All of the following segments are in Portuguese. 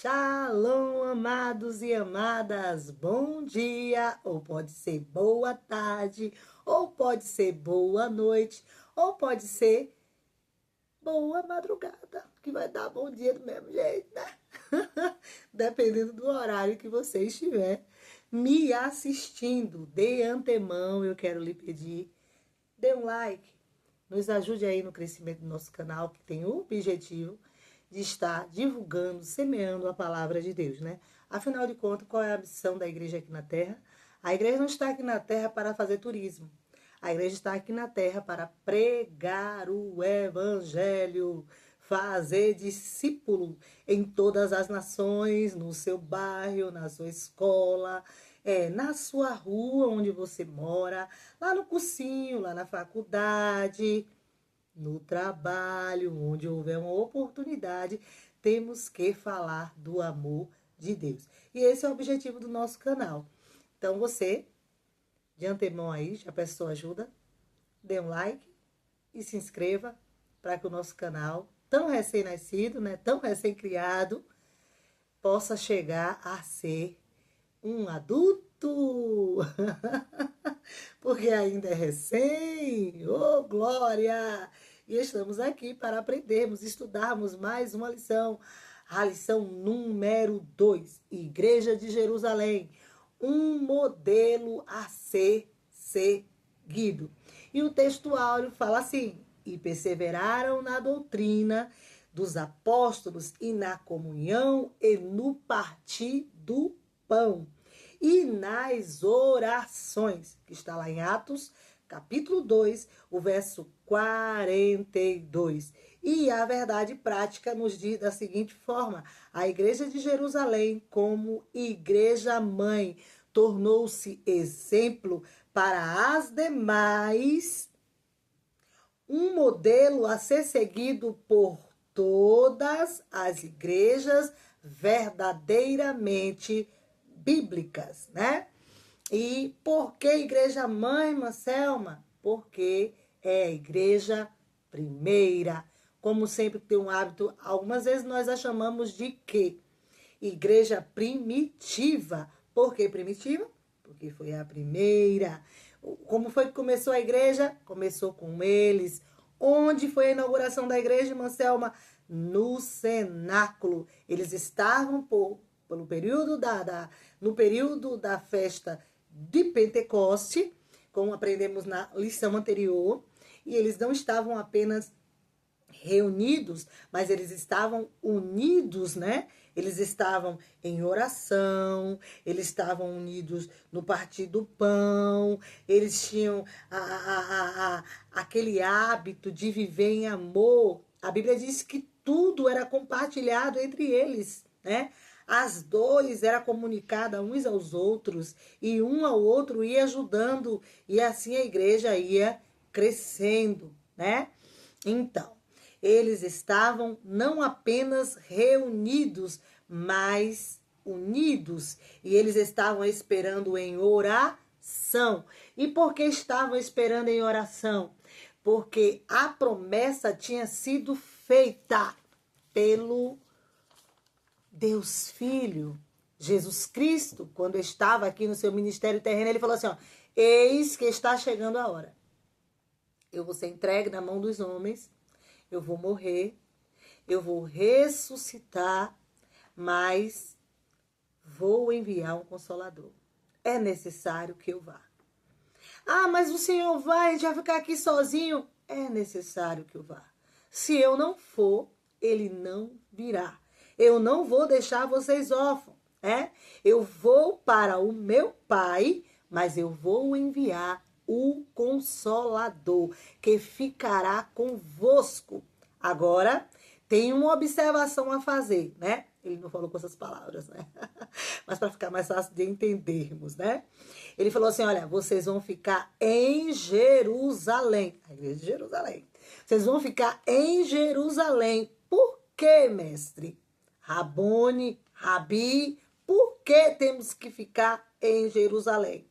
Shalom, amados e amadas, bom dia, ou pode ser boa tarde, ou pode ser boa noite, ou pode ser boa madrugada, que vai dar bom dia do mesmo jeito, né? Dependendo do horário que você estiver me assistindo. De antemão, eu quero lhe pedir, dê um like, nos ajude aí no crescimento do nosso canal, que tem o objetivo de estar divulgando, semeando a palavra de Deus, né? Afinal de contas, qual é a missão da igreja aqui na Terra? A igreja não está aqui na Terra para fazer turismo. A igreja está aqui na Terra para pregar o evangelho, fazer discípulo em todas as nações, no seu bairro, na sua escola, na sua rua onde você mora, lá no cursinho, lá na faculdade, no trabalho, onde houver uma oportunidade, temos que falar do amor de Deus. E esse é o objetivo do nosso canal. Então você, de antemão aí, já peço sua ajuda, dê um like e se inscreva para que o nosso canal, tão recém-nascido, né, tão recém-criado, possa chegar a ser um adulto. Porque ainda é recém, oh glória! E estamos aqui para aprendermos, estudarmos mais uma lição, a lição número 2, Igreja de Jerusalém, um modelo a ser seguido. E o texto áureo fala assim: e perseveraram na doutrina dos apóstolos e na comunhão e no partir do pão e nas orações, que está lá em Atos, capítulo 2, o verso 42. E a verdade prática nos diz da seguinte forma: a igreja de Jerusalém, como igreja mãe, tornou-se exemplo para as demais, um modelo a ser seguido por todas as igrejas verdadeiramente bíblicas, né? E por que igreja mãe, irmã Selma? Porque é a igreja primeira. Como sempre tem um hábito, algumas vezes nós a chamamos de quê? Igreja primitiva. Por que primitiva? Porque foi a primeira. Como foi que começou a igreja? Começou com eles. Onde foi a inauguração da igreja, irmã Selma? No cenáculo. Eles estavam pelo período no período da festa de Pentecoste, como aprendemos na lição anterior, e eles não estavam apenas reunidos, mas eles estavam unidos, né? Eles estavam em oração, eles estavam unidos no partir do pão, eles tinham aquele hábito de viver em amor. A Bíblia diz que tudo era compartilhado entre eles, né? As dores eram comunicadas uns aos outros e um ao outro ia ajudando e assim a igreja ia crescendo, né? Então, eles estavam não apenas reunidos, mas unidos. E eles estavam esperando em oração. E por que estavam esperando em oração? Porque a promessa tinha sido feita pelo Deus Filho, Jesus Cristo. Quando estava aqui no seu ministério terreno, ele falou assim, ó: eis que está chegando a hora. Eu vou ser entregue na mão dos homens, eu vou morrer, eu vou ressuscitar, mas vou enviar um Consolador. É necessário que eu vá. Ah, mas o Senhor vai, a gente vai ficar aqui sozinho? É necessário que eu vá. Se eu não for, ele não virá. Eu não vou deixar vocês órfãos, né? Eu vou para o meu Pai, mas eu vou enviar o Consolador, que ficará convosco. Agora, tem uma observação a fazer, né? Ele não falou com essas palavras, né? Mas para ficar mais fácil de entendermos, né? Ele falou assim, olha, vocês vão ficar em Jerusalém. A igreja de Jerusalém. Vocês vão ficar em Jerusalém. Por quê, mestre? Rabone, Rabi, por que temos que ficar em Jerusalém?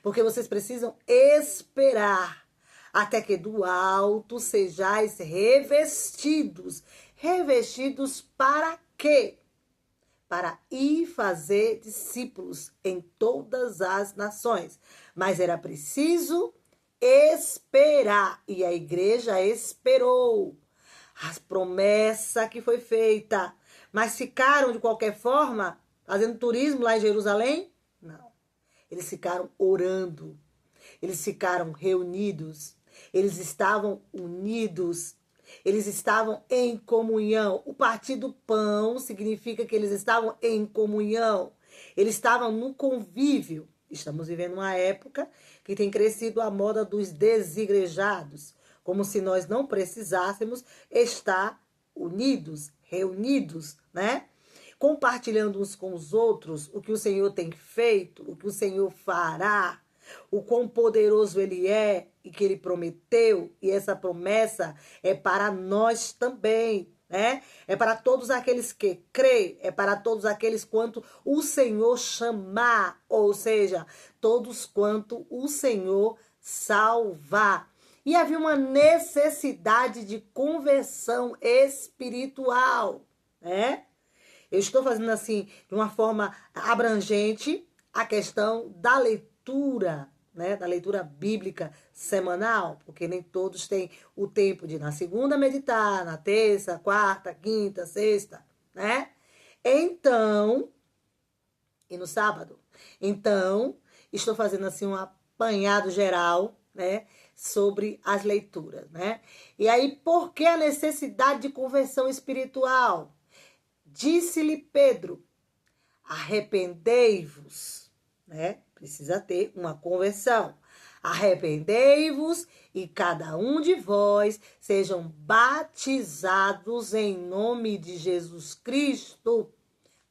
Porque vocês precisam esperar até que do alto sejais revestidos. Revestidos para quê? para ir fazer discípulos em todas as nações. Mas era preciso esperar. E a igreja esperou a promessa que foi feita. Mas ficaram, de qualquer forma, fazendo turismo lá em Jerusalém? Não. Eles ficaram orando. Eles ficaram reunidos. Eles estavam unidos. Eles estavam em comunhão. O partir do pão significa que eles estavam em comunhão. Eles estavam no convívio. Estamos vivendo uma época que tem crescido a moda dos desigrejados, como se nós não precisássemos estar unidos, reunidos, né? Compartilhando uns com os outros o que o Senhor tem feito, o que o Senhor fará, o quão poderoso Ele é e que Ele prometeu, e essa promessa é para nós também, né? É para todos aqueles que creem, é para todos aqueles quanto o Senhor chamar, ou seja, todos quanto o Senhor salvar. E havia uma necessidade de conversão espiritual, né? Eu estou fazendo assim, de uma forma abrangente, a questão da leitura, né? Da leitura bíblica semanal, porque nem todos têm o tempo de na segunda meditar, na terça, quarta, quinta, sexta, né? Então, e no sábado. Então, estou fazendo assim um apanhado geral, né? Sobre as leituras, né? E aí, por que a necessidade de conversão espiritual? Disse-lhe Pedro, arrependei-vos, né? Precisa ter uma conversão. Arrependei-vos e cada um de vós sejam batizados em nome de Jesus Cristo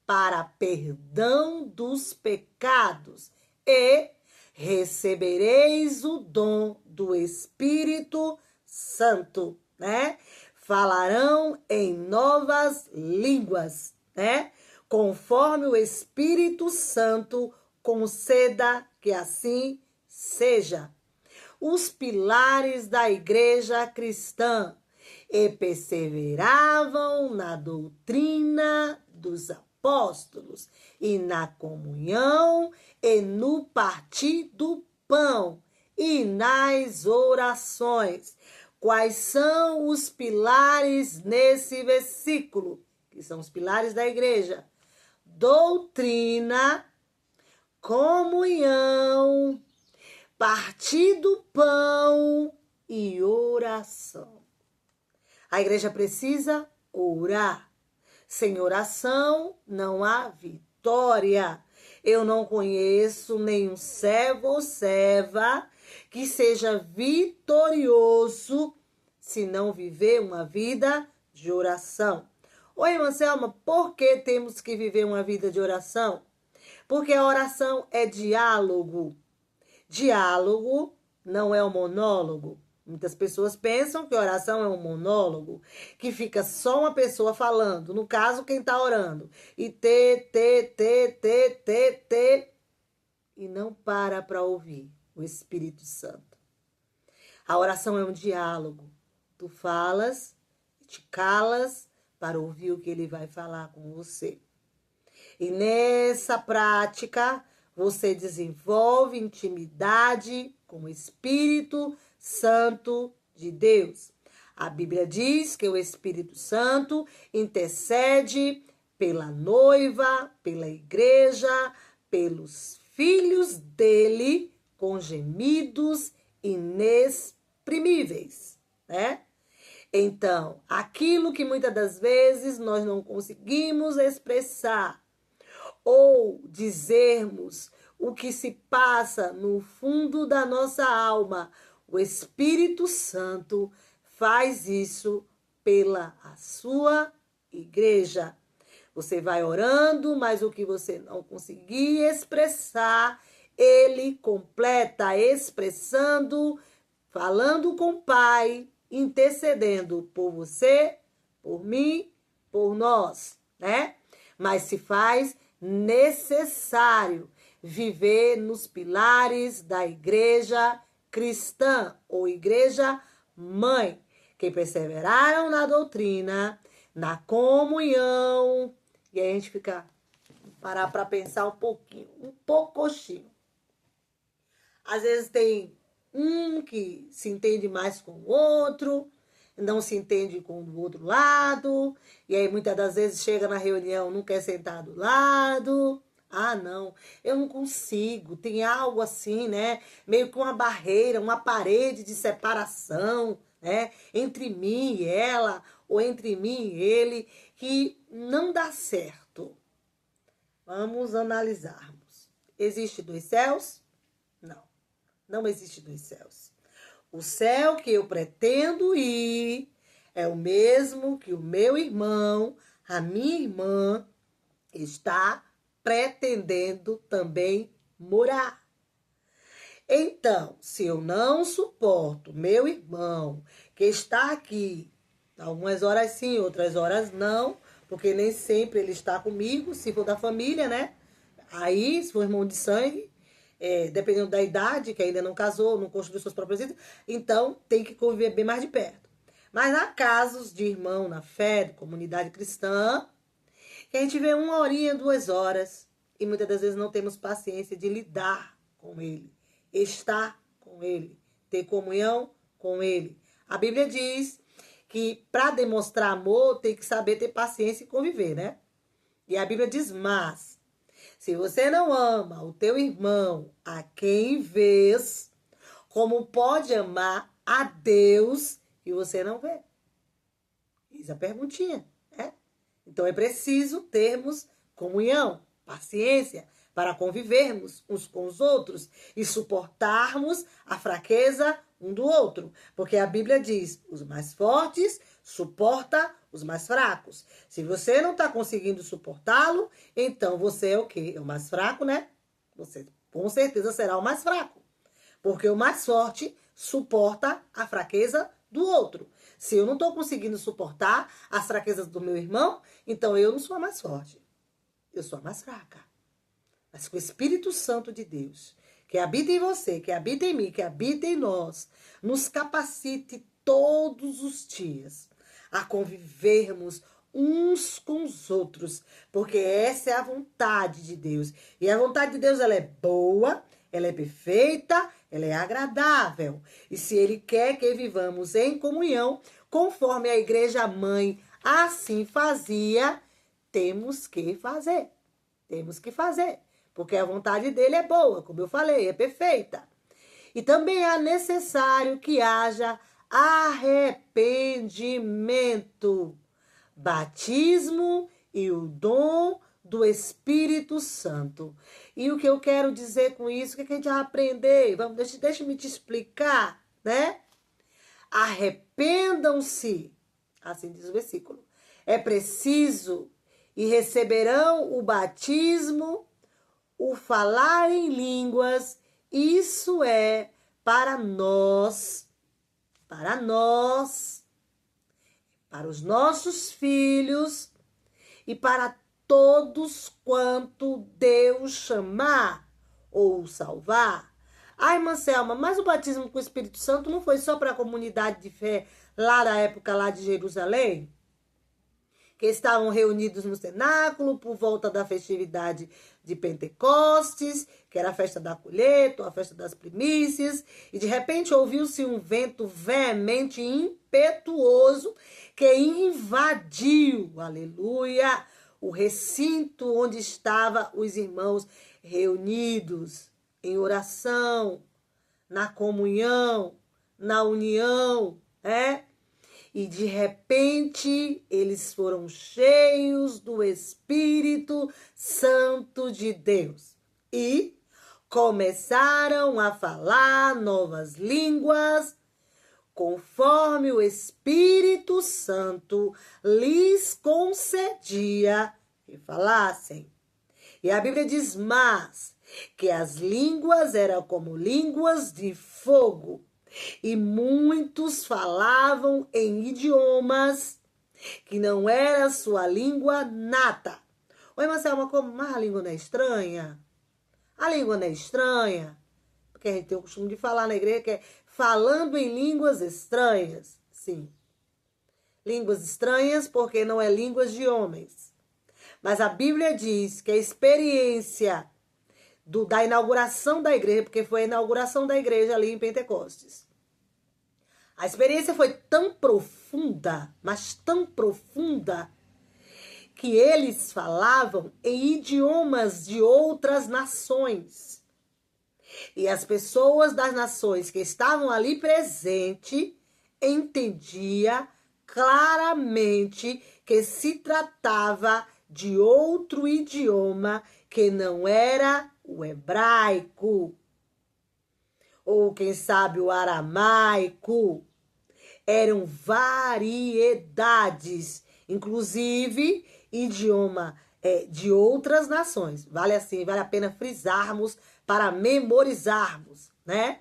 para perdão dos pecados e recebereis o dom do Espírito Santo, né? Falarão em novas línguas, né? Conforme o Espírito Santo conceda que assim seja. Os pilares da igreja cristã e perseveravam na doutrina dos apóstolos e na comunhão e no partir do pão e nas orações. Quais são os pilares nesse versículo? Que são os pilares da igreja? Doutrina, comunhão, partir do pão e oração. A igreja precisa orar. Sem oração não há vitória. Eu não conheço nenhum servo ou serva que seja vitorioso se não viver uma vida de oração. Oi, irmã Selma, por que temos que viver uma vida de oração? Porque a oração é diálogo. Diálogo não é um monólogo. Muitas pessoas pensam que oração é um monólogo, que fica só uma pessoa falando. No caso, quem está orando. E e não para ouvir o Espírito Santo. A oração é um diálogo. Tu falas, te calas para ouvir o que ele vai falar com você. E nessa prática, você desenvolve intimidade com o Espírito Santo de Deus. A Bíblia diz que o Espírito Santo intercede pela noiva, pela igreja, pelos filhos dele com gemidos inexprimíveis, né? Então, aquilo que muitas das vezes nós não conseguimos expressar ou dizermos o que se passa no fundo da nossa alma, o Espírito Santo faz isso pela sua igreja. Você vai orando, mas o que você não conseguir expressar, ele completa expressando, falando com o Pai, intercedendo por você, por mim, por nós, né? Mas se faz necessário viver nos pilares da igreja cristã ou igreja mãe, que perseveraram na doutrina, na comunhão. E aí a gente fica parar para pensar um pouquinho, um pouquinho. Às vezes tem um que se entende mais com o outro, não se entende com o outro lado, e aí muitas das vezes chega na reunião, não quer sentar do lado. Ah, não, eu não consigo. Tem algo assim, né? Meio que uma barreira, uma parede de separação, né? Entre mim e ela, ou entre mim e ele, que não dá certo. Vamos analisarmos. Existe dois céus? Não, não existe dois céus. O céu que eu pretendo ir é o mesmo que o meu irmão, a minha irmã, está pretendendo também morar. Então, se eu não suporto meu irmão que está aqui, algumas horas sim, outras horas não, porque nem sempre ele está comigo, se for da família, né? Aí, se for irmão de sangue, dependendo da idade, que ainda não casou, não construiu suas próprias vidas, então tem que conviver bem mais de perto. Mas há casos de irmão na fé, de comunidade cristã, que a gente vê 1 horinha, 2 horas, e muitas das vezes não temos paciência de lidar com ele, estar com ele, ter comunhão com ele. A Bíblia diz que para demonstrar amor tem que saber ter paciência e conviver, né? E a Bíblia diz, mas se você não ama o teu irmão a quem vês, como pode amar a Deus e você não vê? Eis a perguntinha, né? Então é preciso termos comunhão, paciência, para convivermos uns com os outros e suportarmos a fraqueza um do outro. Porque a Bíblia diz, os mais fortes suporta os mais fracos. Se você não está conseguindo suportá-lo, então você é o quê? É o mais fraco, né? Você com certeza será o mais fraco. Porque o mais forte suporta a fraqueza do outro. Se eu não estou conseguindo suportar as fraquezas do meu irmão, então eu não sou a mais forte. Eu sou a mais fraca. Mas com o Espírito Santo de Deus, que habita em você, que habita em mim, que habita em nós, nos capacite todos os dias a convivermos uns com os outros, porque essa é a vontade de Deus. E a vontade de Deus, ela é boa, ela é perfeita, ela é agradável. E se Ele quer que vivamos em comunhão, conforme a igreja mãe assim fazia, temos que fazer. Temos que fazer. Porque a vontade dele é boa, como eu falei, é perfeita. E também é necessário que haja arrependimento, batismo e o dom do Espírito Santo. E o que eu quero dizer com isso, o que a gente vai aprender? Deixa-me te explicar, né? Arrependam-se, assim diz o versículo. É preciso e receberão o batismo, o falar em línguas. Isso é para nós, para os nossos filhos e para todos quanto Deus chamar ou salvar. Ai, irmã Selma, mas o batismo com o Espírito Santo não foi só para a comunidade de fé lá da época lá de Jerusalém? Que estavam reunidos no cenáculo por volta da festividade de Pentecostes, que era a festa da colheita, a festa das primícias, e de repente ouviu-se um vento veemente e impetuoso que invadiu, aleluia, o recinto onde estavam os irmãos reunidos em oração, na comunhão, na união, né? E de repente eles foram cheios do Espírito Santo de Deus e começaram a falar novas línguas, conforme o Espírito Santo lhes concedia que falassem. E a Bíblia diz, mas que as línguas eram como línguas de fogo, e muitos falavam em idiomas que não era sua língua nata. Oi, Marcelo, mas a língua não é estranha? A língua não é estranha? Porque a gente tem o costume de falar na igreja que é falando em línguas estranhas. Sim. Línguas estranhas porque não é línguas de homens. Mas a Bíblia diz que a experiência da inauguração da igreja, porque foi a inauguração da igreja ali em Pentecostes. A experiência foi tão profunda, mas tão profunda, que eles falavam em idiomas de outras nações. E as pessoas das nações que estavam ali presentes entendiam claramente que se tratava de outro idioma que não era o hebraico, ou quem sabe o aramaico. Eram variedades, inclusive idioma de outras nações. Vale a pena frisarmos para memorizarmos, né?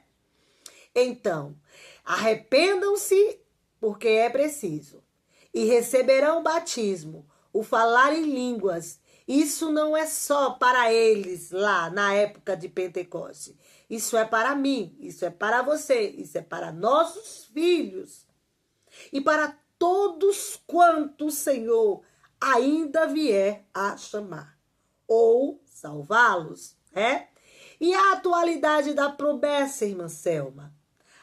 Então, arrependam-se porque é preciso e receberão o batismo, o falar em línguas. Isso não é só para eles lá na época de Pentecoste. Isso é para mim, isso é para você, isso é para nossos filhos e para todos quanto o Senhor ainda vier a chamar ou salvá-los, né? E a atualidade da promessa, irmã Selma?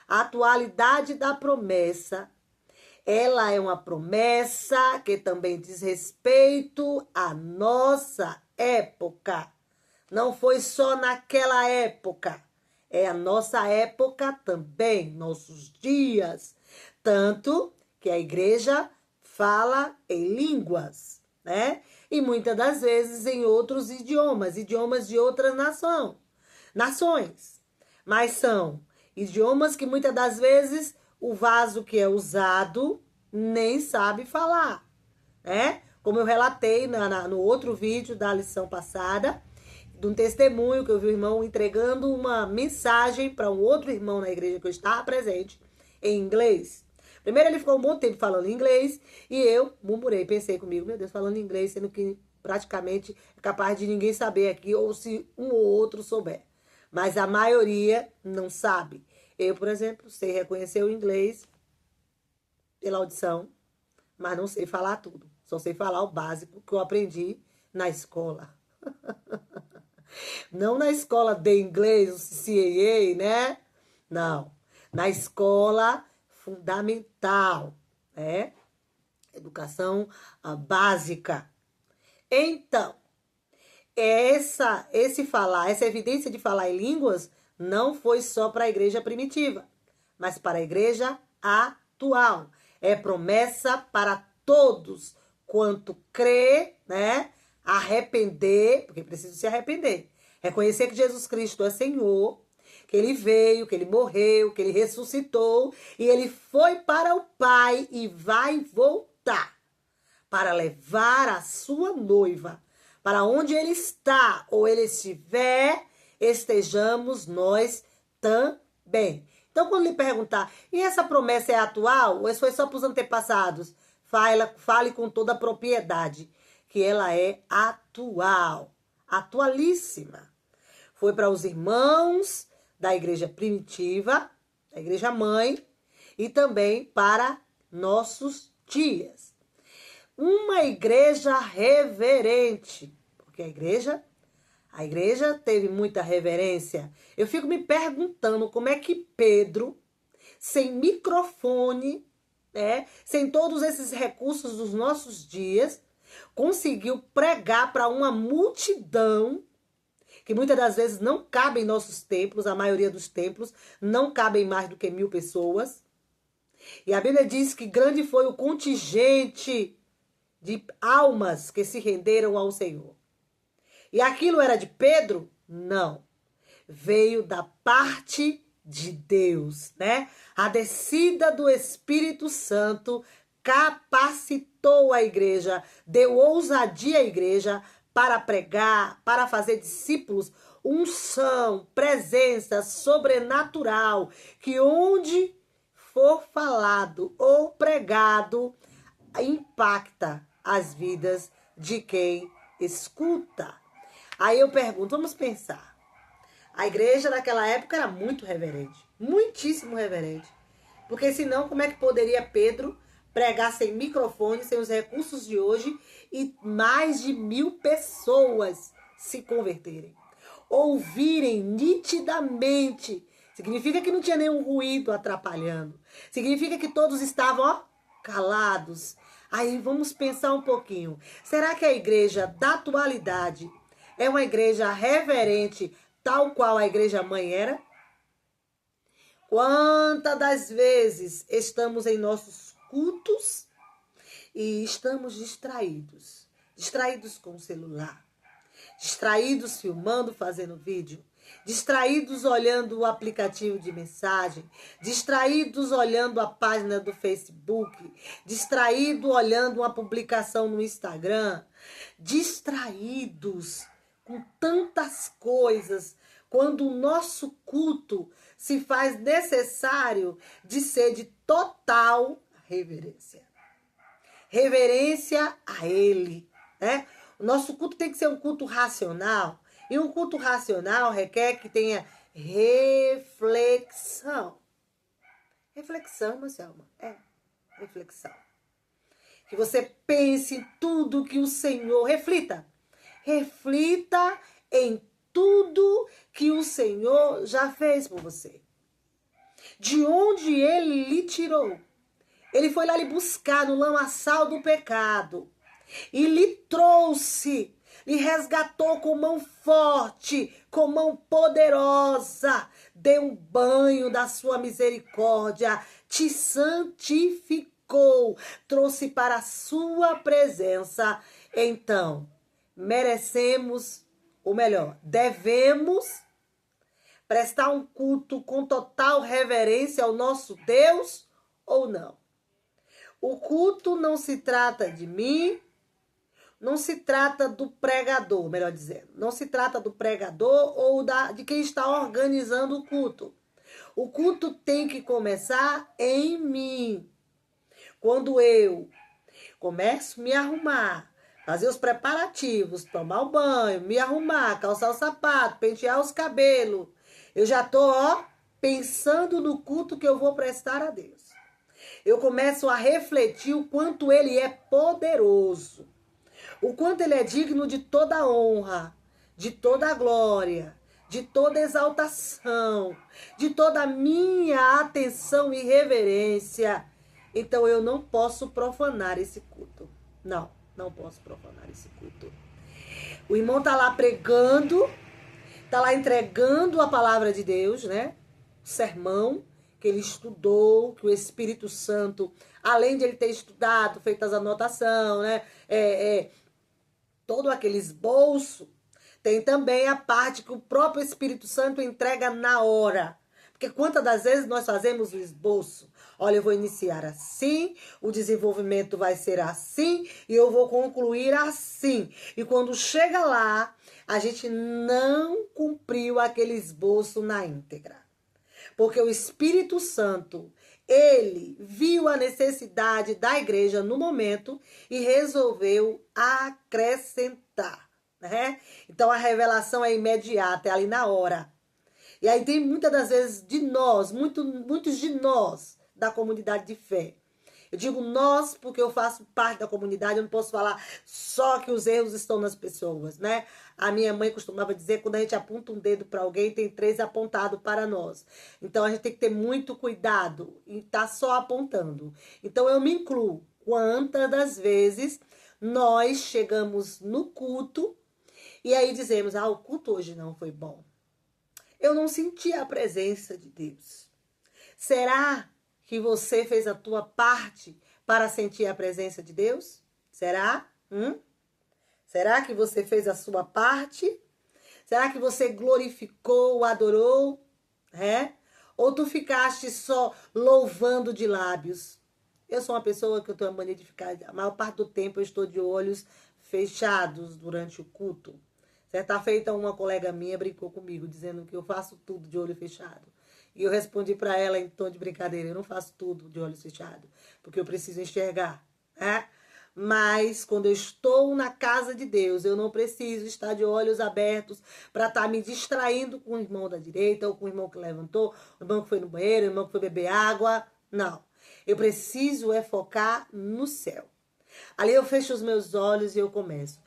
A atualidade da promessa, ela é uma promessa que também diz respeito à nossa época. Não foi só naquela época, é a nossa época também, nossos dias. Tanto que a igreja fala em línguas, né? E muitas das vezes em outros idiomas de outras nações. Mas são idiomas que muitas das vezes o vaso que é usado nem sabe falar, né? Como eu relatei no outro vídeo da lição passada, de um testemunho que eu vi o irmão entregando uma mensagem para um outro irmão na igreja que eu estava presente, em inglês. Primeiro ele ficou um bom tempo falando inglês e eu murmurei, pensei comigo, meu Deus, falando inglês, sendo que praticamente é capaz de ninguém saber aqui, ou se um ou outro souber. Mas a maioria não sabe. Eu, por exemplo, sei reconhecer o inglês pela audição, mas não sei falar tudo. Só sei falar o básico que eu aprendi na escola. Não na escola de inglês, o CCAA, né? Não. Na escola fundamental, né? Educação básica. Então, essa evidência de falar em línguas não foi só para a igreja primitiva, mas para a igreja atual. É promessa para todos quanto crê, né? Arrepender, porque precisa se arrepender. Reconhecer que Jesus Cristo é Senhor, que ele veio, que ele morreu, que ele ressuscitou e ele foi para o Pai e vai voltar para levar a sua noiva para onde ele está ou ele estiver, estejamos nós também. Então, quando lhe perguntar, e essa promessa é atual ou isso foi só para os antepassados? Fale com toda a propriedade que ela é atual, atualíssima. Foi para os irmãos da igreja primitiva, da igreja mãe, e também para nossos dias. Uma igreja reverente, porque a igreja teve muita reverência. Eu fico me perguntando como é que Pedro, sem microfone, né, sem todos esses recursos dos nossos dias, conseguiu pregar para uma multidão que muitas das vezes não cabe em nossos templos, a maioria dos templos não cabem mais do que 1000 pessoas. E a Bíblia diz que grande foi o contingente de almas que se renderam ao Senhor. E aquilo era de Pedro? Não. Veio da parte de Deus, né? A descida do Espírito Santo capacitou a igreja, deu ousadia à igreja para pregar, para fazer discípulos, unção, presença sobrenatural, que onde for falado ou pregado, impacta as vidas de quem escuta. Aí eu pergunto, vamos pensar. A igreja naquela época era muito reverente, muitíssimo reverente. Porque senão, como é que poderia Pedro pregar sem microfone, sem os recursos de hoje, e mais de 1000 pessoas se converterem. Ouvirem nitidamente. Significa que não tinha nenhum ruído atrapalhando. Significa que todos estavam, ó, calados. Aí vamos pensar um pouquinho. Será que a igreja da atualidade é uma igreja reverente, tal qual a igreja mãe era? Quantas das vezes estamos em nossos cultos e estamos distraídos? Distraídos com o celular, distraídos filmando, fazendo vídeo, distraídos olhando o aplicativo de mensagem, distraídos olhando a página do Facebook, distraído olhando uma publicação no Instagram, distraídos com tantas coisas, quando o nosso culto se faz necessário de ser de total reverência. Reverência a Ele, né? O nosso culto tem que ser um culto racional. E um culto racional requer que tenha reflexão. Reflexão, Marcelo. Reflexão. Que você pense em tudo que o Senhor... Reflita. Reflita em tudo que o Senhor já fez por você. De onde Ele lhe tirou. Ele foi lá lhe buscar no lamaçal do pecado. E lhe trouxe, lhe resgatou com mão forte, com mão poderosa. Deu um banho da sua misericórdia, te santificou, trouxe para a sua presença. Então, merecemos, ou melhor, devemos prestar um culto com total reverência ao nosso Deus ou não? O culto não se trata de mim, não se trata do pregador, melhor dizendo. Não se trata do pregador ou de quem está organizando o culto. O culto tem que começar em mim. Quando eu começo a me arrumar, fazer os preparativos, tomar o banho, me arrumar, calçar o sapato, pentear os cabelos, eu já estou, pensando no culto que eu vou prestar a Deus. Eu começo a refletir o quanto Ele é poderoso. O quanto Ele é digno de toda honra, de toda glória, de toda exaltação, de toda minha atenção e reverência. Então eu não posso profanar esse culto. Não posso profanar esse culto. O irmão está lá pregando, está lá entregando a palavra de Deus, né? O sermão que ele estudou, que o Espírito Santo, além de ele ter estudado, feito as anotações, né? Todo aquele esboço, tem também a parte que o próprio Espírito Santo entrega na hora. Porque quantas das vezes nós fazemos o esboço? Olha, eu vou iniciar assim, o desenvolvimento vai ser assim e eu vou concluir assim. E quando chega lá, a gente não cumpriu aquele esboço na íntegra. Porque o Espírito Santo, ele viu a necessidade da igreja no momento e resolveu acrescentar, né? Então a revelação é imediata, é ali na hora. E aí tem muitas das vezes de nós, muitos de nós da comunidade de fé. Eu digo nós porque eu faço parte da comunidade, eu não posso falar só que os erros estão nas pessoas, né? A minha mãe costumava dizer que quando a gente aponta um dedo para alguém, tem 3 apontados para nós. Então a gente tem que ter muito cuidado e tá só apontando. Então eu me incluo. Quantas das vezes nós chegamos no culto e aí dizemos, o culto hoje não foi bom. Eu não senti a presença de Deus. Será que você fez a tua parte para sentir a presença de Deus? Será? Será que você fez a sua parte? Será que você glorificou, adorou? Ou tu ficaste só louvando de lábios? Eu sou uma pessoa que eu tenho a mania de ficar, a maior parte do tempo eu estou de olhos fechados durante o culto. Certa feita, uma colega minha brincou comigo, dizendo que eu faço tudo de olho fechado. E eu respondi para ela em tom de brincadeira, eu não faço tudo de olhos fechados, porque eu preciso enxergar, né? Mas quando eu estou na casa de Deus, eu não preciso estar de olhos abertos para estar me distraindo com o irmão da direita, ou com o irmão que levantou, o irmão que foi no banheiro, o irmão que foi beber água. Não. Eu preciso é focar no céu. Ali eu fecho os meus olhos e eu começo.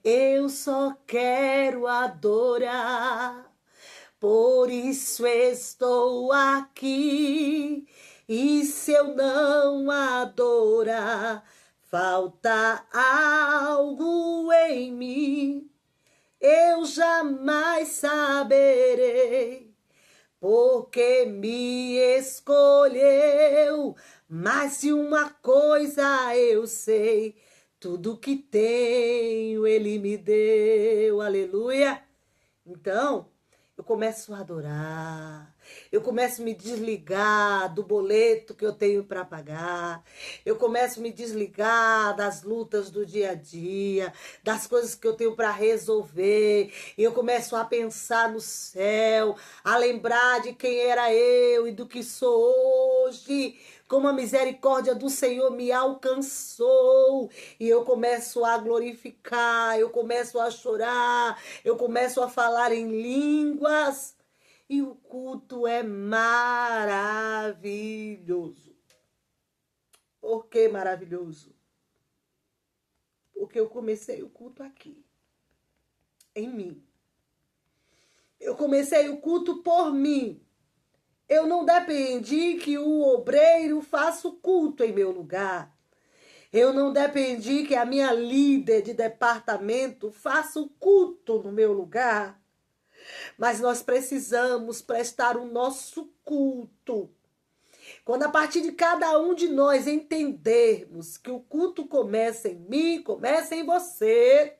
Eu só quero adorar, por isso estou aqui. E se eu não adorar, falta algo em mim. Eu jamais saberei, porque me escolheu. Mas se uma coisa eu sei, tudo que tenho ele me deu. Aleluia. Então, eu começo a adorar, eu começo a me desligar do boleto que eu tenho para pagar, eu começo a me desligar das lutas do dia a dia, das coisas que eu tenho para resolver, e eu começo a pensar no céu, a lembrar de quem era eu e do que sou hoje, como a misericórdia do Senhor me alcançou, e eu começo a glorificar, eu começo a chorar, eu começo a falar em línguas, e o culto é maravilhoso. Por que maravilhoso? Porque eu comecei o culto aqui, em mim. Eu comecei o culto por mim. Eu não dependi que o obreiro faça o culto em meu lugar. Eu não dependi que a minha líder de departamento faça o culto no meu lugar. Mas nós precisamos prestar o nosso culto. Quando a partir de cada um de nós entendermos que o culto começa em mim, começa em você,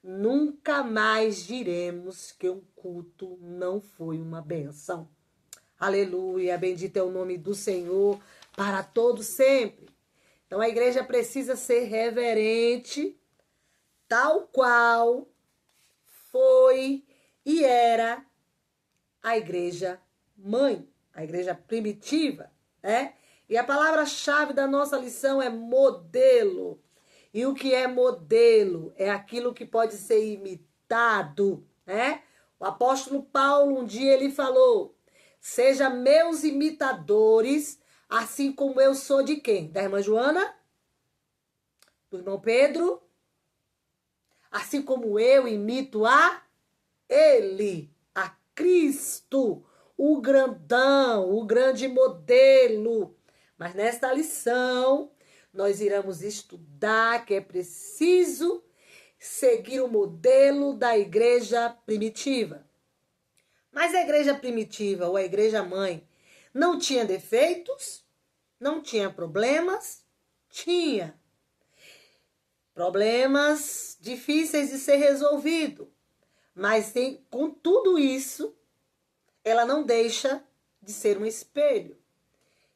nunca mais diremos que um culto não foi uma bênção. Aleluia, bendito é o nome do Senhor para todos sempre. Então a igreja precisa ser reverente, tal qual foi e era a igreja mãe, a igreja primitiva, né? E a palavra-chave da nossa lição é modelo. E o que é modelo? É aquilo que pode ser imitado, né? O apóstolo Paulo, um dia ele falou: seja meus imitadores, assim como eu sou de quem? Da irmã Joana? Do irmão Pedro? Assim como eu imito a ele, a Cristo, o grandão, o grande modelo. Mas nesta lição, nós iremos estudar que é preciso seguir o modelo da igreja primitiva. Mas a igreja primitiva ou a igreja mãe não tinha defeitos? Não tinha problemas? Tinha. Problemas difíceis de ser resolvido. Mas com tudo isso, ela não deixa de ser um espelho.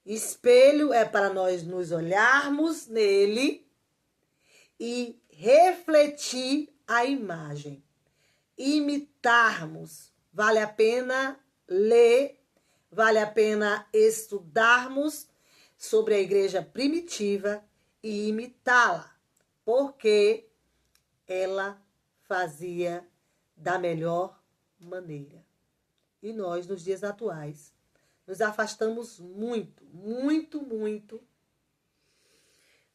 Espelho é para nós nos olharmos nele e refletir a imagem. Imitarmos. Vale a pena ler, vale a pena estudarmos sobre a igreja primitiva e imitá-la, porque ela fazia da melhor maneira. E nós, nos dias atuais, nos afastamos muito, muito, muito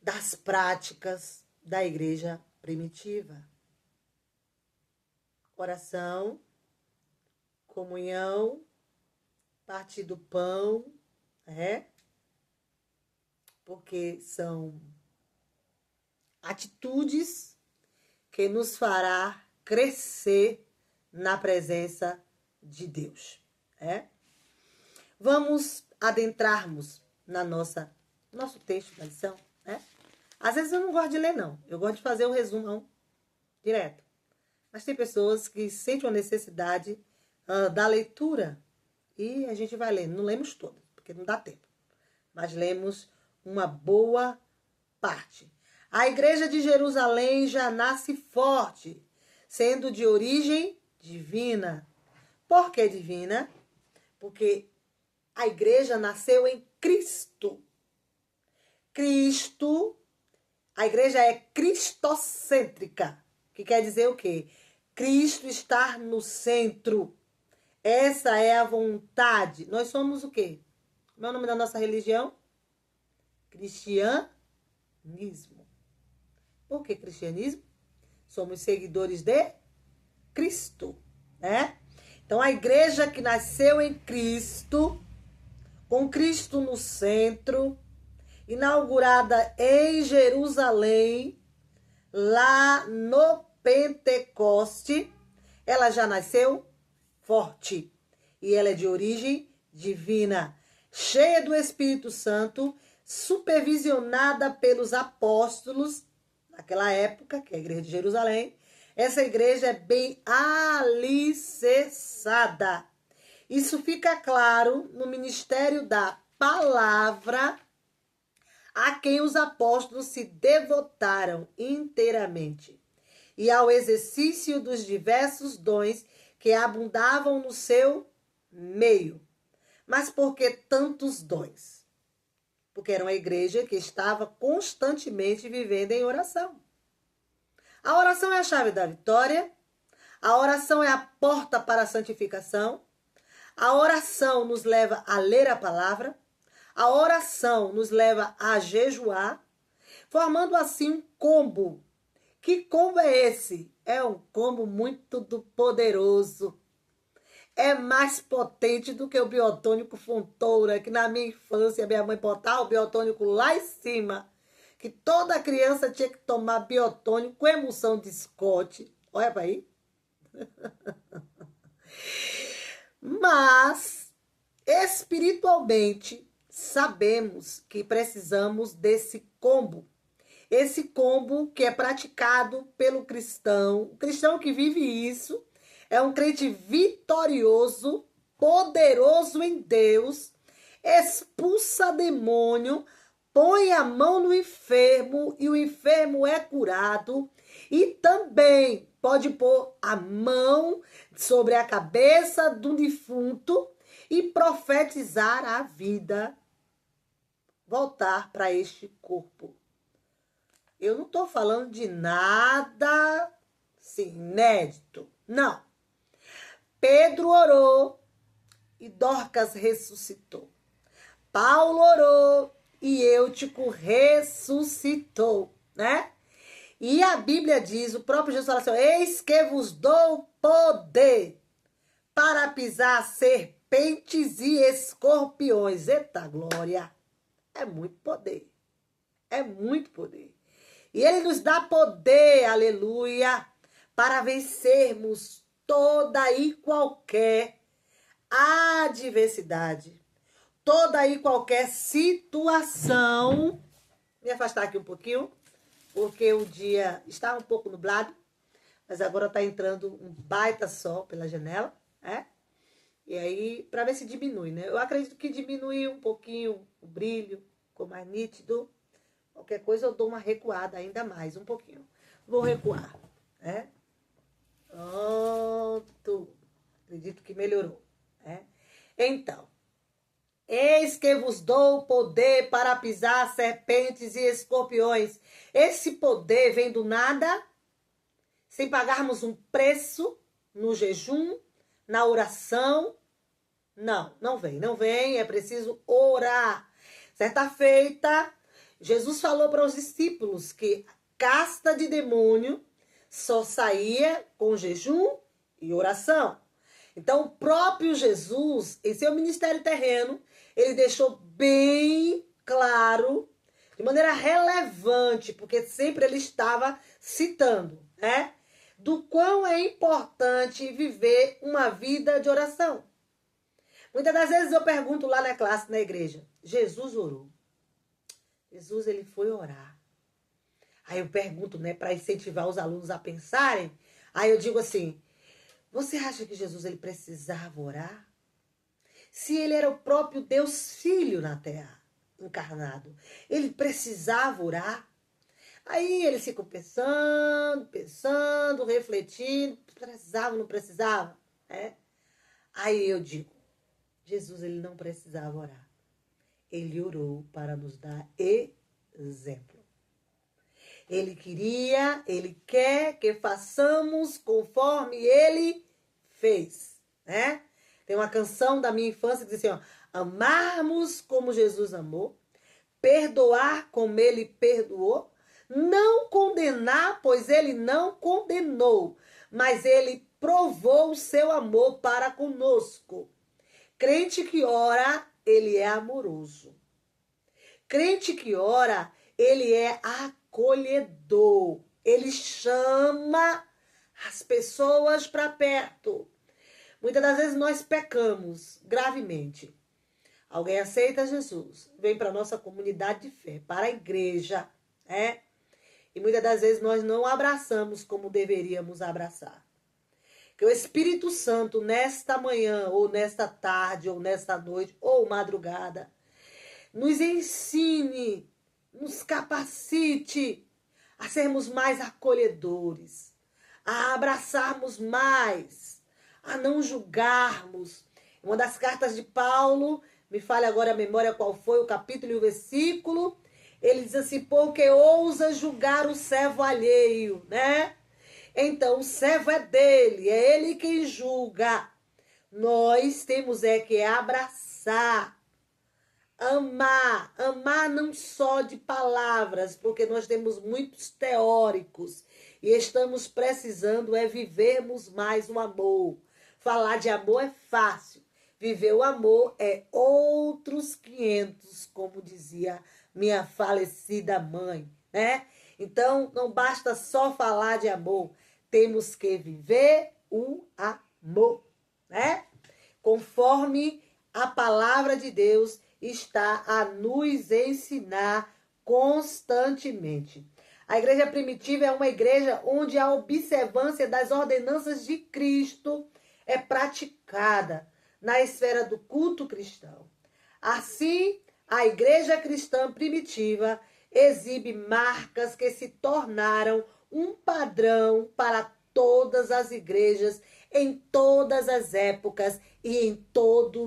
das práticas da igreja primitiva. Oração, comunhão, partir do pão, porque são atitudes que nos fará crescer na presença de Deus. Vamos adentrarmos na nosso texto da lição. Às vezes eu não gosto de ler, não. Eu gosto de fazer o resumão direto. Mas tem pessoas que sentem a necessidade da leitura e a gente vai lendo. Não lemos todas, porque não dá tempo. Mas lemos uma boa parte. A igreja de Jerusalém já nasce forte, sendo de origem divina. Por que divina? Porque a igreja nasceu em Cristo. Cristo, a igreja é cristocêntrica, que quer dizer o quê? Cristo estar no centro. Essa é a vontade. Nós somos o quê? Como é o nome da nossa religião? Cristianismo. Por que cristianismo? Somos seguidores de Cristo, né? Então, a igreja que nasceu em Cristo, com Cristo no centro, inaugurada em Jerusalém, lá no Pentecoste, ela já nasceu forte. E ela é de origem divina, cheia do Espírito Santo, supervisionada pelos apóstolos, naquela época, que é a igreja de Jerusalém. Essa igreja é bem alicerçada. Isso fica claro no ministério da palavra, a quem os apóstolos se devotaram inteiramente, e ao exercício dos diversos dons que abundavam no seu meio. Mas por que tantos dons? Porque era uma igreja que estava constantemente vivendo em oração. A oração é a chave da vitória. A oração é a porta para a santificação. A oração nos leva a ler a palavra. A oração nos leva a jejuar, formando assim um combo. Que combo é esse? É um combo muito poderoso. É mais potente do que o biotônico Fontoura, que na minha infância minha mãe botava o biotônico lá em cima, que toda criança tinha que tomar biotônico com emulsão de Scott. Olha para aí. Mas, espiritualmente, sabemos que precisamos desse combo. Esse combo que é praticado pelo cristão. O cristão que vive isso é um crente vitorioso, poderoso em Deus, expulsa demônio, põe a mão no enfermo e o enfermo é curado. E também pode pôr a mão sobre a cabeça do defunto e profetizar a vida voltar para este corpo. Eu não estou falando de nada assim, inédito. Não. Pedro orou e Dorcas ressuscitou. Paulo orou e Eutico ressuscitou, né? E a Bíblia diz, o próprio Jesus fala assim, eis que vos dou poder para pisar serpentes e escorpiões. Eita glória! É muito poder. É muito poder. E ele nos dá poder, aleluia, para vencermos toda e qualquer adversidade, toda e qualquer situação. Me afastar aqui um pouquinho, porque o dia está um pouco nublado, mas agora está entrando um baita sol pela janela, né? E aí, para ver se diminui, né? Eu acredito que diminui um pouquinho o brilho, ficou mais nítido. Qualquer coisa eu dou uma recuada ainda mais, um pouquinho. Vou recuar, né? Pronto. Acredito que melhorou, né? Então, eis que vos dou poder para pisar serpentes e escorpiões. Esse poder vem do nada, sem pagarmos um preço no jejum, na oração. Não, não vem, é preciso orar. Certa feita, Jesus falou para os discípulos que a casta de demônio só saía com jejum e oração. Então, o próprio Jesus, em seu ministério terreno, ele deixou bem claro, de maneira relevante, porque sempre ele estava citando, né? Do quão é importante viver uma vida de oração. Muitas das vezes eu pergunto lá na classe, na igreja, Jesus orou. Jesus, ele foi orar. Aí eu pergunto, né, para incentivar os alunos a pensarem. Aí eu digo assim, você acha que Jesus, ele precisava orar? Se ele era o próprio Deus Filho na terra, encarnado, ele precisava orar? Aí eles ficam pensando, refletindo, precisava, não precisava, né? Aí eu digo, Jesus, ele não precisava orar. Ele orou para nos dar exemplo. Ele quer que façamos conforme ele fez, né? Tem uma canção da minha infância que diz assim, ó, amarmos como Jesus amou, perdoar como ele perdoou, não condenar, pois ele não condenou, mas ele provou o seu amor para conosco. Crente que ora, ele é amoroso. Crente que ora, ele é acolhedor. Ele chama as pessoas para perto. Muitas das vezes nós pecamos gravemente. Alguém aceita Jesus, vem para a nossa comunidade de fé, para a igreja, né? E muitas das vezes nós não abraçamos como deveríamos abraçar. Que o Espírito Santo, nesta manhã, ou nesta tarde, ou nesta noite, ou madrugada, nos ensine, nos capacite a sermos mais acolhedores, a abraçarmos mais, a não julgarmos. Uma das cartas de Paulo, me fale agora a memória qual foi o capítulo e o versículo, ele diz assim, porque ousa julgar o servo alheio, né? Então, o servo é dele, é ele quem julga. Nós temos que abraçar, amar não só de palavras, porque nós temos muitos teóricos e estamos precisando vivermos mais o amor. Falar de amor é fácil, viver o amor é outros 500, como dizia minha falecida mãe, né? Então, não basta só falar de amor, temos que viver o amor, né? Conforme a palavra de Deus está a nos ensinar constantemente. A igreja primitiva é uma igreja onde a observância das ordenanças de Cristo é praticada na esfera do culto cristão. Assim, a igreja cristã primitiva exibe marcas que se tornaram um padrão para todas as igrejas, em todas as épocas e em todo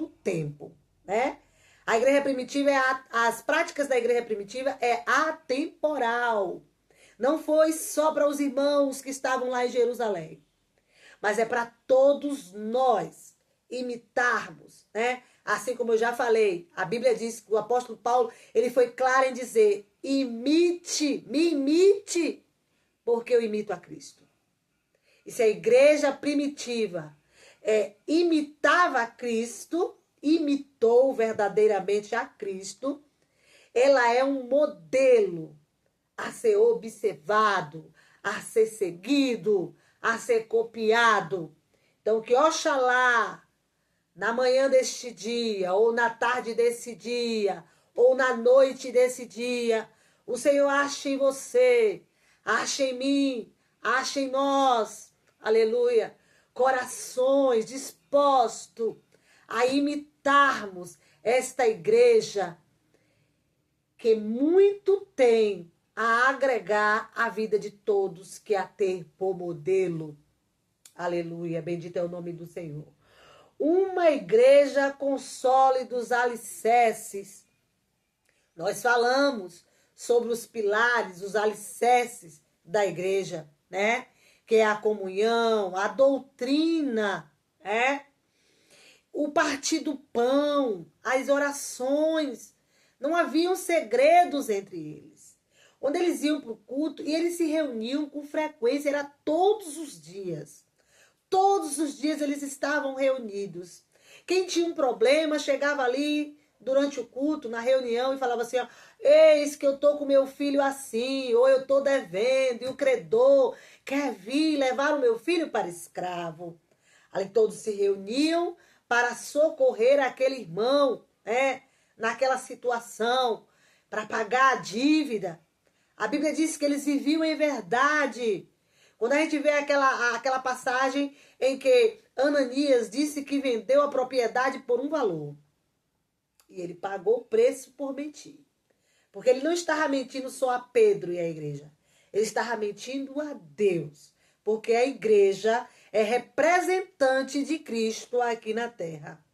o tempo, né? A igreja primitiva, as práticas da igreja primitiva é atemporal. Não foi só para os irmãos que estavam lá em Jerusalém, mas é para todos nós imitarmos, né? Assim como eu já falei, a Bíblia diz que o apóstolo Paulo, ele foi claro em dizer, me imite, porque eu imito a Cristo. E se a igreja primitiva imitava a Cristo, imitou verdadeiramente a Cristo, ela é um modelo a ser observado, a ser seguido, a ser copiado. Então, que Oxalá, na manhã deste dia, ou na tarde desse dia, ou na noite desse dia, o Senhor ache em você, ache em mim, ache em nós, aleluia, corações dispostos a imitarmos esta igreja que muito tem a agregar à vida de todos, que a ter por modelo. Aleluia, bendito é o nome do Senhor. Uma igreja com sólidos alicerces. Nós falamos sobre os pilares, os alicerces da igreja, né? Que é a comunhão, a doutrina, né? O partir do pão, as orações. Não haviam segredos entre eles. Quando eles iam para o culto, e eles se reuniam com frequência, era todos os dias. Todos os dias eles estavam reunidos. Quem tinha um problema chegava ali durante o culto, na reunião, e falava assim, ó, eis que eu estou com meu filho assim, ou eu estou devendo, e o credor quer vir levar o meu filho para escravo. Ali todos se reuniam para socorrer aquele irmão, né, naquela situação, para pagar a dívida. A Bíblia diz que eles viviam em verdade. Quando a gente vê aquela passagem em que Ananias disse que vendeu a propriedade por um valor. E ele pagou o preço por mentir. Porque ele não estava mentindo só a Pedro e a igreja. Ele estava mentindo a Deus. Porque a igreja é representante de Cristo aqui na terra.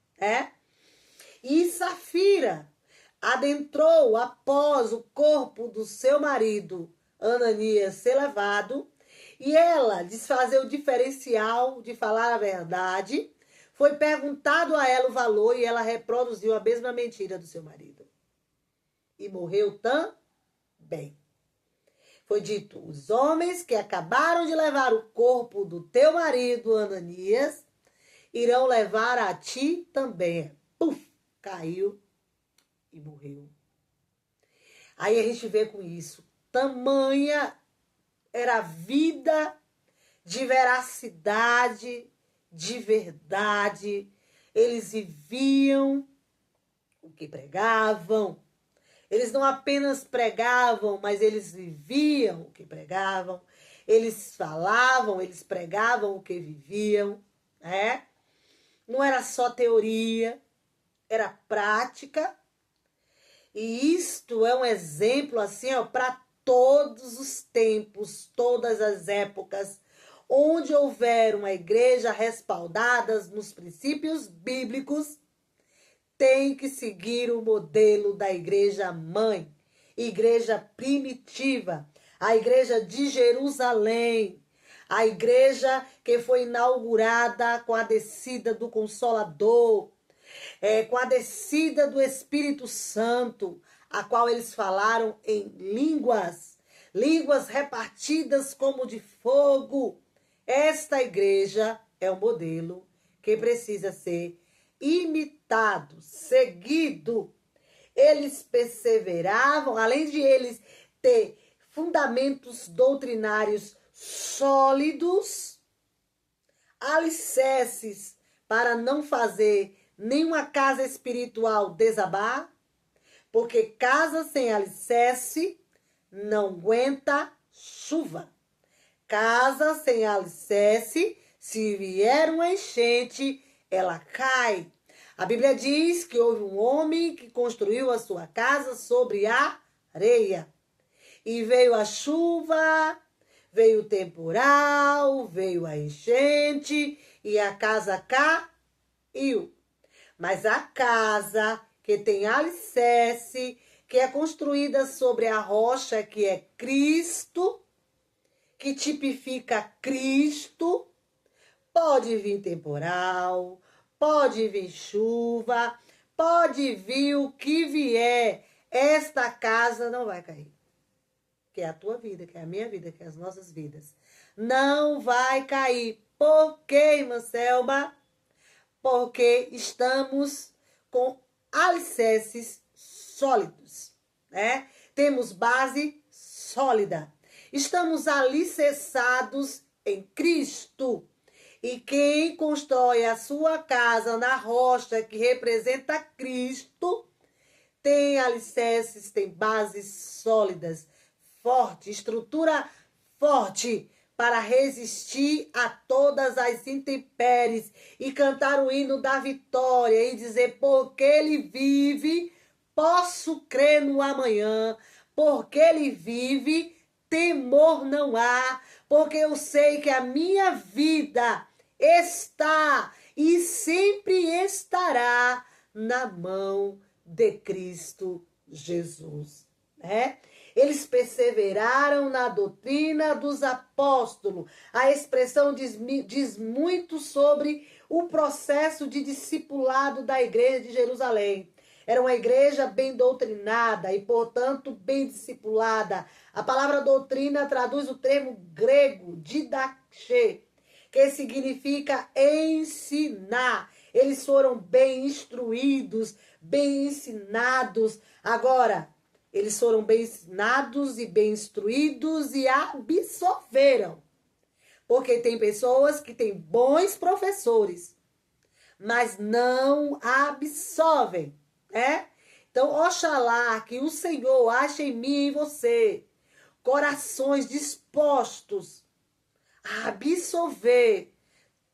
E Safira adentrou após o corpo do seu marido, Ananias, ser levado, e ela desfazer o diferencial de falar a verdade. Foi perguntado a ela o valor e ela reproduziu a mesma mentira do seu marido. e morreu também. Foi dito, os homens que acabaram de levar o corpo do teu marido, Ananias, irão levar a ti também. Puf, caiu e morreu. Aí a gente vê com isso, tamanha era a vida de veracidade, de verdade. Eles viviam o que pregavam. Eles não apenas pregavam, mas eles viviam o que pregavam. Eles falavam, eles pregavam o que viviam, né? Não era só teoria, era prática. E isto é um exemplo assim, ó, para todos os tempos, todas as épocas, onde houver uma igreja respaldada nos princípios bíblicos, tem que seguir o modelo da igreja mãe, igreja primitiva, a igreja de Jerusalém, a igreja que foi inaugurada com a descida do Consolador, com a descida do Espírito Santo, a qual eles falaram em línguas repartidas como de fogo. Esta igreja é o modelo que precisa ser imitado, seguido. Eles perseveravam, além de eles ter fundamentos doutrinários sólidos, alicerces para não fazer nenhuma casa espiritual desabar, porque casa sem alicerce não aguenta chuva. Casa sem alicerce, se vier uma enchente, ela cai. A Bíblia diz que houve um homem que construiu a sua casa sobre a areia. E veio a chuva, veio o temporal, veio a enchente e a casa caiu. Mas a casa que tem alicerce, que é construída sobre a rocha que é Cristo, que tipifica Cristo, pode vir temporal, pode vir chuva, pode vir o que vier, esta casa não vai cair. Que é a tua vida, que é a minha vida, que é as nossas vidas. Não vai cair. Por quê, irmã Selma? Porque estamos com alicerces sólidos, né? Temos base sólida. Estamos alicerçados em Cristo. E quem constrói a sua casa na rocha que representa Cristo, tem alicerces, tem bases sólidas, forte, estrutura forte, para resistir a todas as intempéries e cantar o hino da vitória e dizer, porque ele vive, posso crer no amanhã, porque ele vive, temor não há, porque eu sei que a minha vida está e sempre estará na mão de Cristo Jesus, né? Eles perseveraram na doutrina dos apóstolos. A expressão diz muito sobre o processo de discipulado da igreja de Jerusalém. Era uma igreja bem doutrinada e, portanto, bem discipulada. A palavra doutrina traduz o termo grego didache, que significa ensinar. Eles foram bem instruídos, bem ensinados. Agora, eles foram bem ensinados e bem instruídos e absorveram. Porque tem pessoas que têm bons professores, mas não absorvem, né? Então, oxalá que o Senhor ache em mim e em você corações dispostos a absorver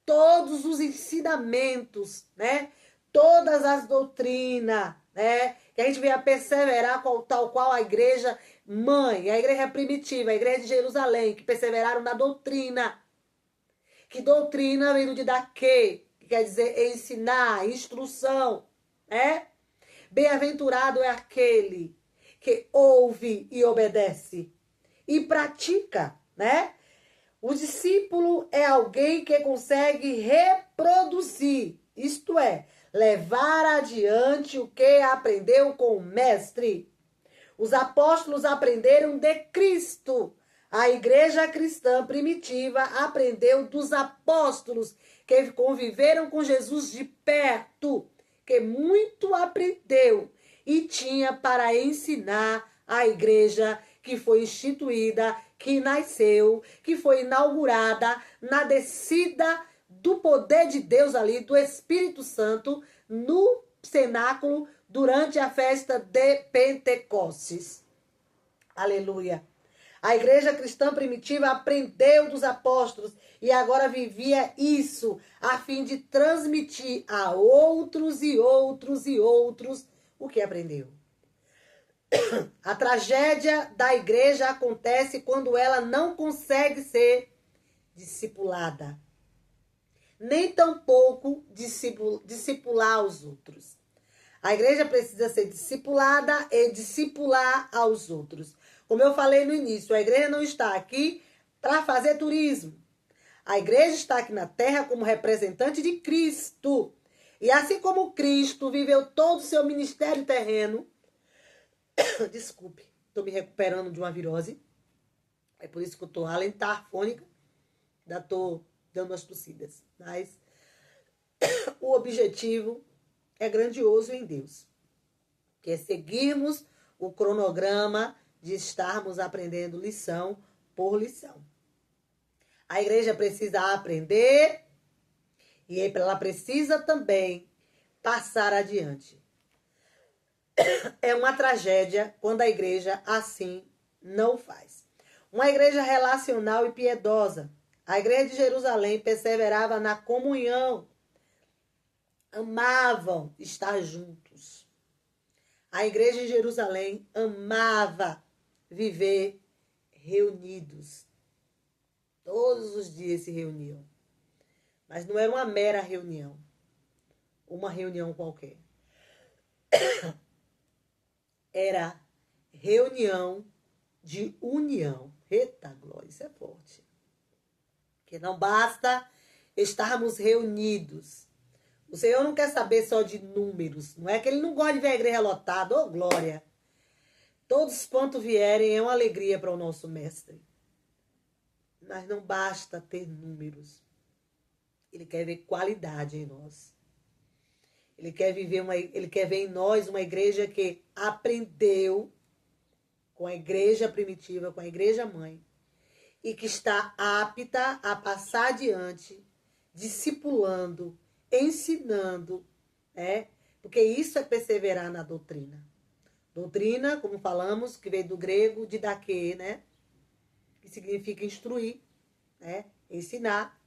todos os ensinamentos, né? Todas as doutrinas, né? Que a gente venha perseverar tal qual a igreja mãe, a igreja primitiva, a igreja de Jerusalém, que perseveraram na doutrina. Que doutrina vem do didaquê, que quer dizer ensinar, instrução, né? Bem-aventurado é aquele que ouve e obedece e pratica, né? O discípulo é alguém que consegue reproduzir, isto é, levar adiante o que aprendeu com o mestre. Os apóstolos aprenderam de Cristo. A igreja cristã primitiva aprendeu dos apóstolos que conviveram com Jesus de perto, que muito aprendeu e tinha para ensinar a igreja que foi instituída, que nasceu, que foi inaugurada na descida do poder de Deus ali, do Espírito Santo, no cenáculo durante a festa de Pentecostes. Aleluia. A igreja cristã primitiva aprendeu dos apóstolos e agora vivia isso a fim de transmitir a outros e outros e outros o que aprendeu. A tragédia da igreja acontece quando ela não consegue ser discipulada, nem tampouco discipular os outros. A igreja precisa ser discipulada e discipular aos outros. Como eu falei no início, a igreja não está aqui para fazer turismo. A igreja está aqui na terra como representante de Cristo. E assim como Cristo viveu todo o seu ministério terreno, desculpe, estou me recuperando de uma virose. É por isso que eu estou além de estar afônica, ainda estou dando umas tossidas. Mas o objetivo é grandioso em Deus, que é seguirmos o cronograma de estarmos aprendendo lição por lição. A igreja precisa aprender e ela precisa também passar adiante. É uma tragédia quando a igreja assim não faz. Uma igreja relacional e piedosa. A igreja de Jerusalém perseverava na comunhão. Amavam estar juntos. A igreja de Jerusalém amava viver reunidos. Todos os dias se reuniam. Mas não era uma mera reunião. Uma reunião qualquer. Era reunião de união. Eita glória, isso é forte. Que não basta estarmos reunidos. O Senhor não quer saber só de números. Não é que ele não gosta de ver a igreja lotada. Oh, glória! Todos quanto vierem é uma alegria para o nosso mestre. Mas não basta ter números. Ele quer ver qualidade em nós. Ele quer ver em nós uma igreja que aprendeu com a igreja primitiva, com a igreja mãe, e que está apta a passar adiante, discipulando, ensinando, né? Porque isso é perseverar na doutrina. Doutrina, como falamos, que veio do grego didaké, né? Que significa instruir, né? Ensinar.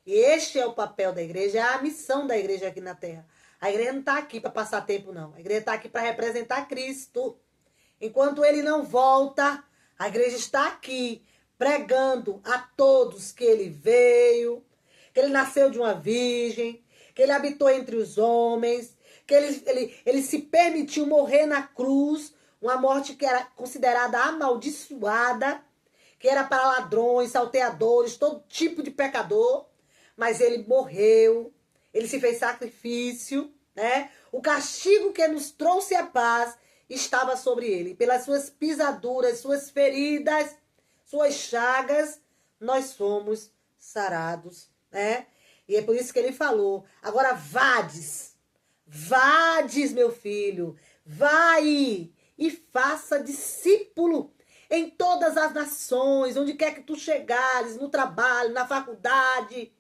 E este é o papel da igreja, é a missão da igreja aqui na terra. A igreja não está aqui para passar tempo, não. A igreja está aqui para representar Cristo. Enquanto ele não volta, a igreja está aqui pregando a todos que ele veio, que ele nasceu de uma virgem, que ele habitou entre os homens, que ele se permitiu morrer na cruz, uma morte que era considerada amaldiçoada, que era para ladrões, salteadores, todo tipo de pecador, mas ele morreu, ele se fez sacrifício, né? O castigo que nos trouxe a paz estava sobre ele. Pelas suas pisaduras, suas feridas, suas chagas, nós fomos sarados, né? E é por isso que ele falou, agora vades, meu filho, vai e faça discípulo em todas as nações, onde quer que tu chegares, no trabalho, na faculdade,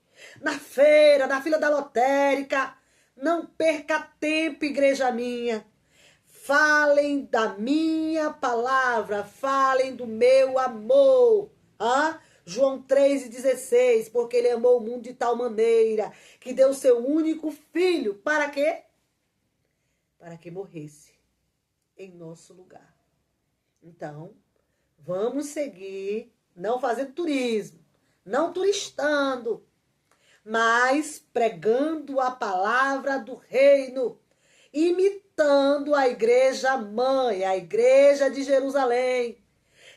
na feira, na fila da lotérica. Não perca tempo, igreja minha. Falem da minha palavra, falem do meu amor. João 3,16, porque ele amou o mundo de tal maneira que deu seu único filho. Para quê? Para que morresse em nosso lugar. Então, vamos seguir, não fazendo turismo, não turistando, mas pregando a palavra do reino, imitando a igreja mãe, a igreja de Jerusalém.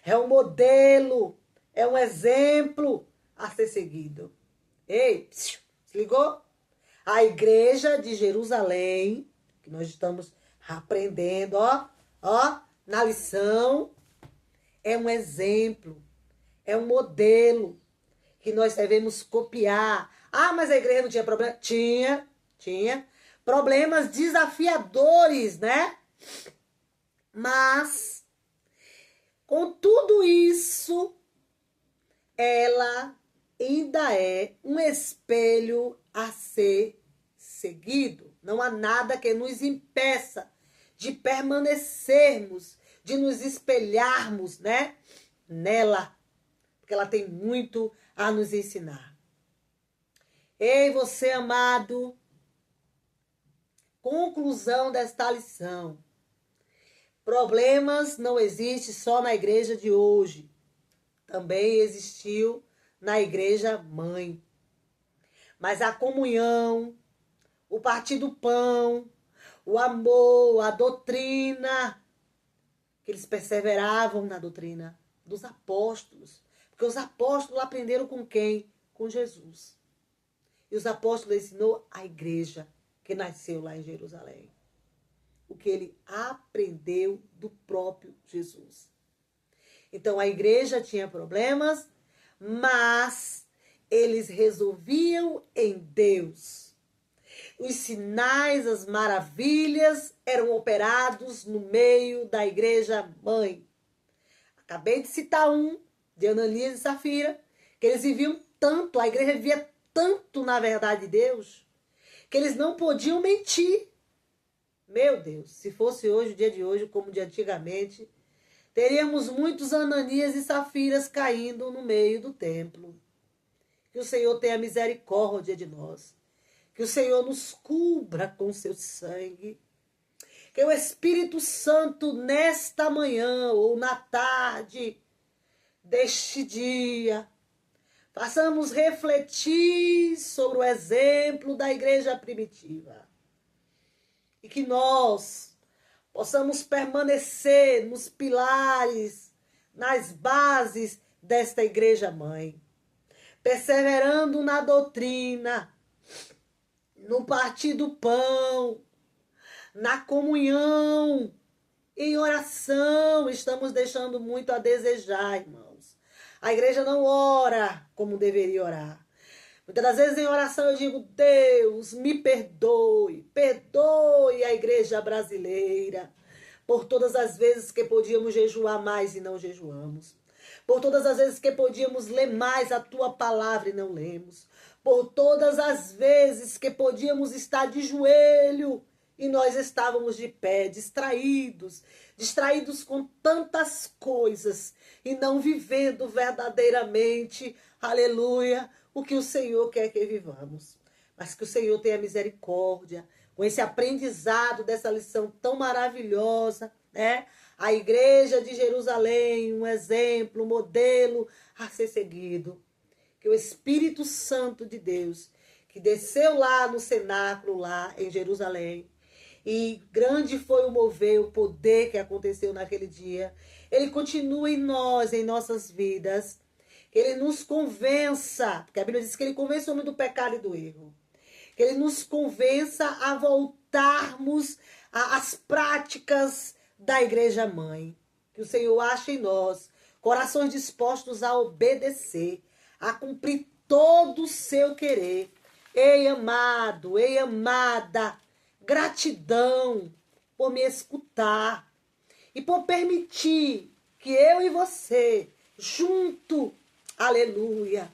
É um modelo, é um exemplo a ser seguido. Ei, se ligou? A igreja de Jerusalém, que nós estamos aprendendo, na lição, é um exemplo, é um modelo que nós devemos copiar. Ah, mas a igreja não tinha problema? Tinha. Problemas desafiadores, né? Mas, com tudo isso, ela ainda é um espelho a ser seguido. Não há nada que nos impeça de permanecermos, de nos espelharmos, né, nela, porque ela tem muito a nos ensinar. Ei, você amado, conclusão desta lição. Problemas não existem só na igreja de hoje. Também existiu na igreja mãe. Mas a comunhão, o partir do pão, o amor, a doutrina, que eles perseveravam na doutrina dos apóstolos. Porque os apóstolos aprenderam com quem? Com Jesus. E os apóstolos ensinou a igreja que nasceu lá em Jerusalém. O que ele aprendeu do próprio Jesus. Então a igreja tinha problemas, mas eles resolviam em Deus. Os sinais, as maravilhas eram operados no meio da igreja mãe. Acabei de citar um, de Ananias e Safira, que eles viviam tanto, a igreja vivia tanto na verdade de Deus, que eles não podiam mentir. Meu Deus, se fosse hoje, o dia de hoje, como de antigamente, teríamos muitos Ananias e Safiras caindo no meio do templo. Que o Senhor tenha misericórdia de nós. Que o Senhor nos cubra com seu sangue. Que o Espírito Santo, nesta manhã ou na tarde deste dia, façamos refletir sobre o exemplo da igreja primitiva. E que nós possamos permanecer nos pilares, nas bases desta igreja mãe, perseverando na doutrina, no partir do pão, na comunhão, em oração. Estamos deixando muito a desejar, irmãos. A igreja não ora como deveria orar. Muitas das vezes em oração eu digo: Deus, me perdoe, perdoe a igreja brasileira por todas as vezes que podíamos jejuar mais e não jejuamos, por todas as vezes que podíamos ler mais a tua palavra e não lemos, por todas as vezes que podíamos estar de joelho e nós estávamos de pé, distraídos com tantas coisas e não vivendo verdadeiramente, aleluia, o que o Senhor quer que vivamos. Mas que o Senhor tenha misericórdia com esse aprendizado dessa lição tão maravilhosa, né? A igreja de Jerusalém, um exemplo, um modelo a ser seguido. Que o Espírito Santo de Deus, que desceu lá no cenáculo, lá em Jerusalém, e grande foi o mover, o poder que aconteceu naquele dia, ele continua em nós, em nossas vidas. Que ele nos convença, porque a Bíblia diz que ele convence o homem do pecado e do erro. Que ele nos convença a voltarmos às práticas da igreja mãe. Que o Senhor ache em nós corações dispostos a obedecer, a cumprir todo o seu querer. Ei, amado, ei, amada, gratidão por me escutar e por permitir que eu e você, junto, aleluia,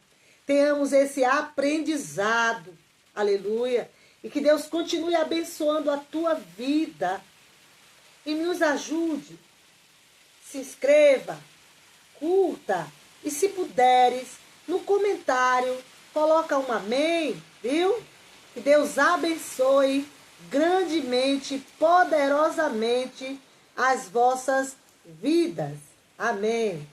tenhamos esse aprendizado, aleluia, e que Deus continue abençoando a tua vida e nos ajude. Se inscreva, curta e, se puderes, no comentário, coloca um amém, viu? Que Deus abençoe grandemente, poderosamente as vossas vidas. Amém.